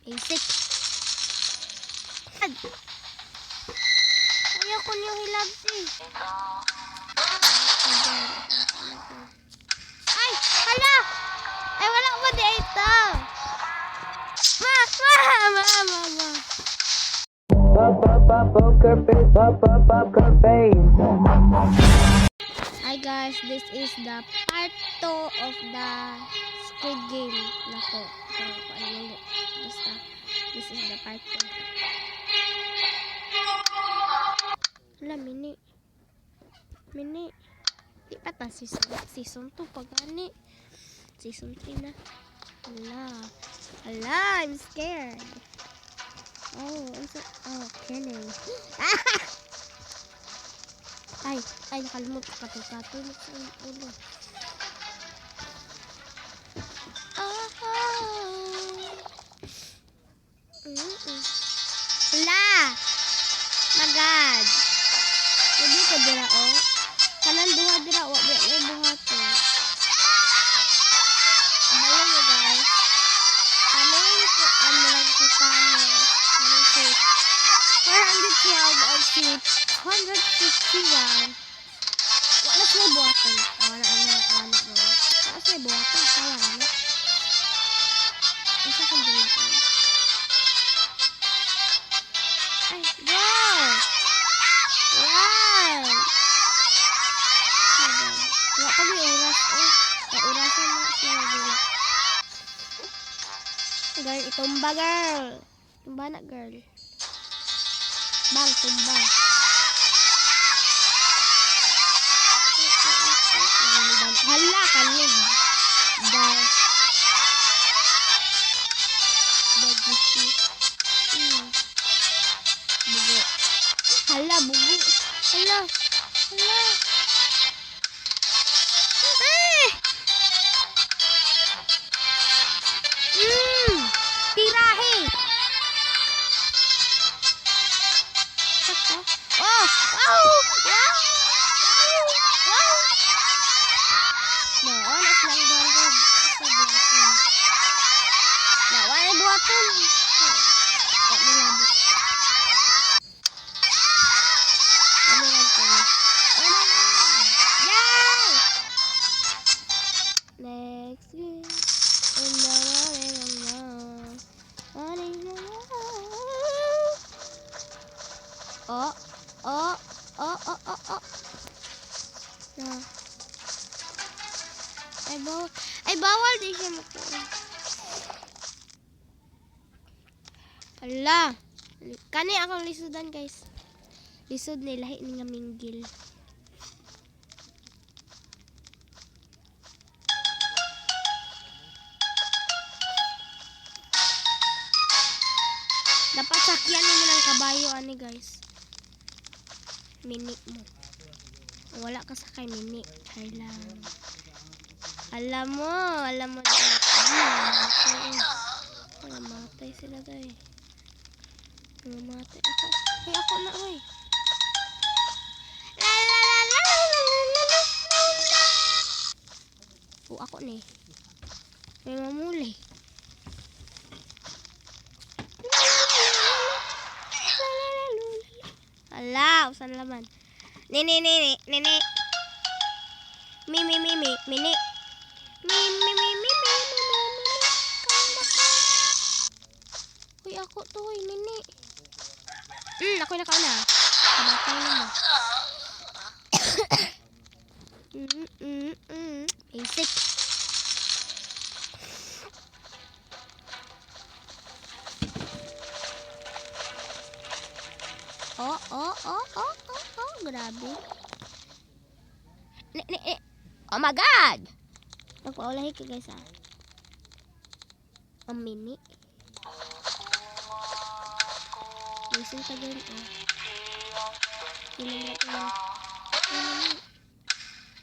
Basic. Ayoko niyo hilabsi. Ay! Hala! Ay, wala ba dito? Hi guys, this is the part 2 of the Squid Game. Nako, basta, this is the part 2. Hala, mini. Di pa ta season 2 pag gani. Season 3 na. Hala, I'm scared. Killing. Ay, nakalimut ko katol sa ulo. Hala! Magad! Hindi ko dira, kanan duha dira, wak may buhato. Abayan mo, guys. Amulag si Thanos. Anong seat? 412 on seat 151. Wala sila buhaton. Wala mo. Wala sila buhaton. Wala na. Isa kong buhaton. Ay, go! Wow! Wala pa may oras. Orasan mo siya nagula. Girl, itumba, girl. Tumba na, girl. Bang, tumba. Hala, kanig. Bugo. Hala, bugo. Hala. Pirahe. Next game. Ay, bawal din siya mo. Hala. Kani akong lisudan, guys. Lisod ni lahi ni nga minggil. Dapat sakyan mo ng kabayo, ani, guys. Mini mo. Wala ka sakay, mini. Kailang. Alam mo. Matay sila, guys. Matay ako. Hey, ako na, oy. Ako ni. May mamuli. Ala, usan laman. Nini. Mini. Uy, ako to, Nini. Ako na kauna. Kamatay na mo. Basic. Grabe. Oh my God! Nagpaulahi ka, guys, Ang mini. Listen ka din,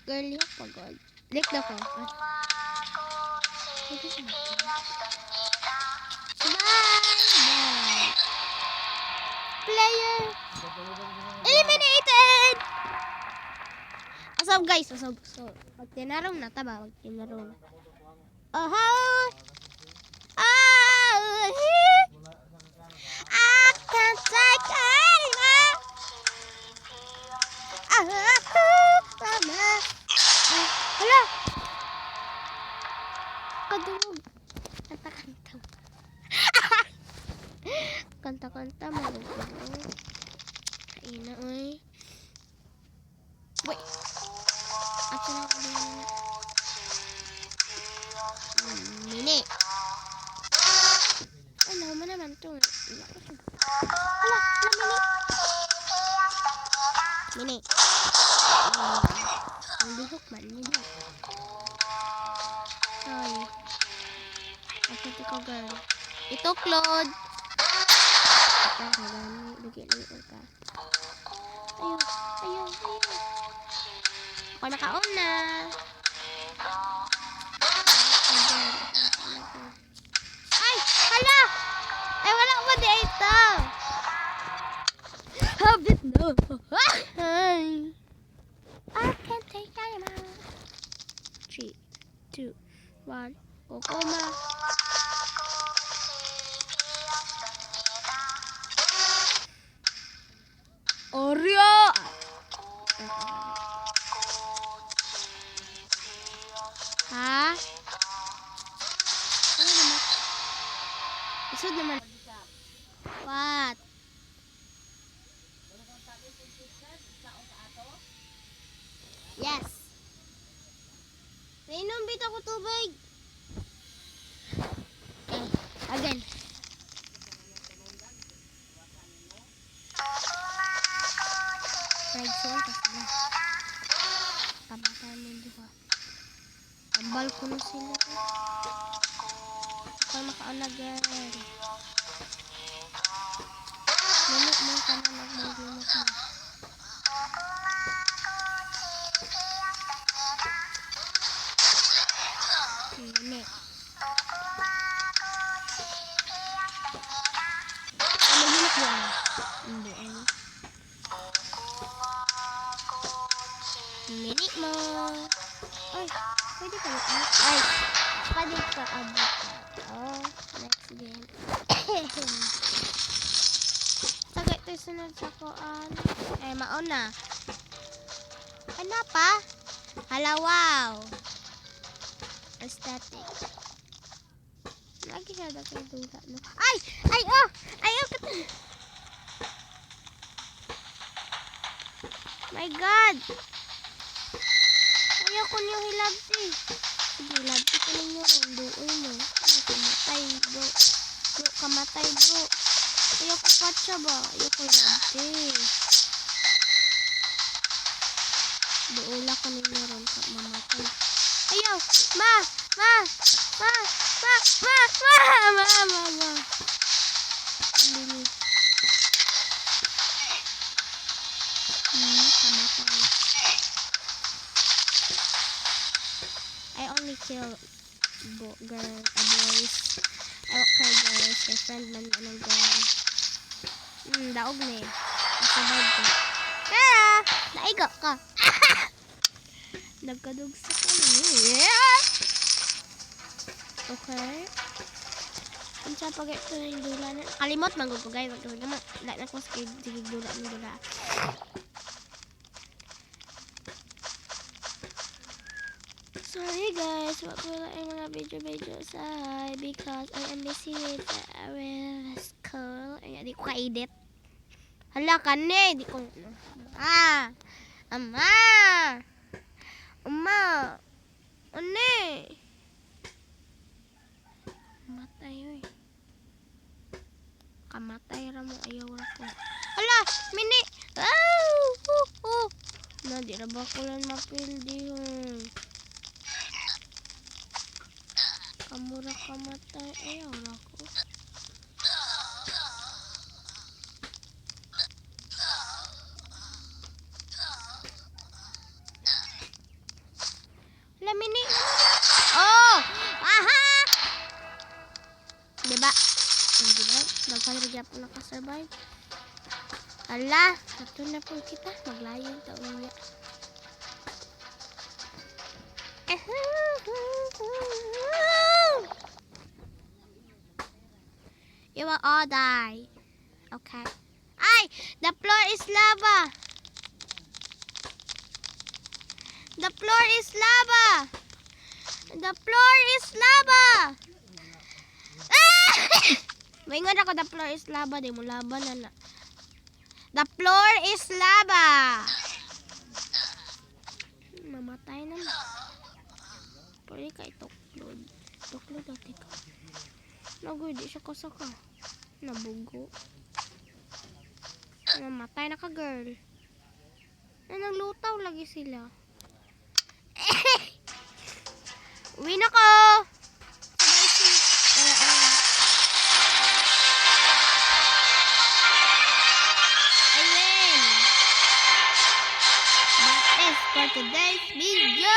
Girl, yung pagod. Like na ko. Bye! Player! Eliminated! What's up, guys? So, pag tinarong na, taba, pag tinarong. Mama. Ay, hala. Kadungog. Kanta-kanta. Kanta-kanta, malugod. Kaina, oy. Wait. Ato na ako na. Mini. Ano mo naman ito? Hala, hala, Mini. Mini. Ang bihok man, Mini. Ay. Apa ito ka, girl? Ito, Claude. Ito, kagani. Lagi-liit ka. Ayun, ayun, ayun. Ako nakauna. Ay, hala! Ay, wala ba di ito? Habit no. Ay. I can't take time out. 3, 2, 1. Kokoma. Oreo! Ha? Ano naman? Isod naman. What? Yes. Nainom bit ako tubig. Okay, again. Fried soul kasi na. Tamatan mo di ba? Tambal ko na sila. Ako makaanagan. Lumok mo ka na lumok mo. Ini. Ano lumok mo? Hindi ay. Mini mo. Ay, pwede ka na. Ay, pwede ka abot. Oh, next game. Tagay ito sunod sa koan. Eh, mauna. Ano pa? Hala, wow. Aesthetic. Lagi siya dati dula, no? Ay! Ay, oh! Ay, oh! My God! Ayoko niyo hilabti. Sige, hilabti ko ninyo. Doon mo. Ay, kamatay, bro. Bro, kamatay, bro. Ayoko patsa ba? Ayoko hilabti. Doon ko ninyo ron ka mamatay. Ayaw! Ma! Ma! Ma! Ma! Ma! Ma! Ma! Ma! Ma! Hindi. Kamatay. I only kill boys. I won't cry girls. My friend man anong girl. Daog na eh. Nasabad ka. Kaya! Naiga ka. Nagkadugsa ka niya. Yeah! Okay. Kung siya pag ito yung dula na. Kalimot manggugugay. Wag naman. Lahat na ko sa sige dula ng dula. Sorry guys, wag ko lang yung mga video sa because I am busy with school. Ay, di ko ka-edit. Hala ka ne, di ko. Ama! Uma! Ane! Matay oy. Kamatay ra mo ayaw ra ko. Hala, mini. Na di ra ba ko lang mapildi yun. Kamura kamatay ayaw ra ko. Hala, mini. Oh! Aha! Diba? Diba? Nagpalagyan po nakasurvive. Ala, ito na po kita. Maglayo ito ulit. You will all die. Okay. Ay! The floor is lava! The floor is lava. The floor is lava. Ah! Maingon ako, the floor is lava. Di mo lava na. The floor is lava. Mamatay na. Pwede ka itoklod. Toklod natin ka. Nagoy, di siya kasaka. Nabugo. Namatay na ka, girl. Naglutaw lagi sila. Uwi na ko! I win! That is for today's video!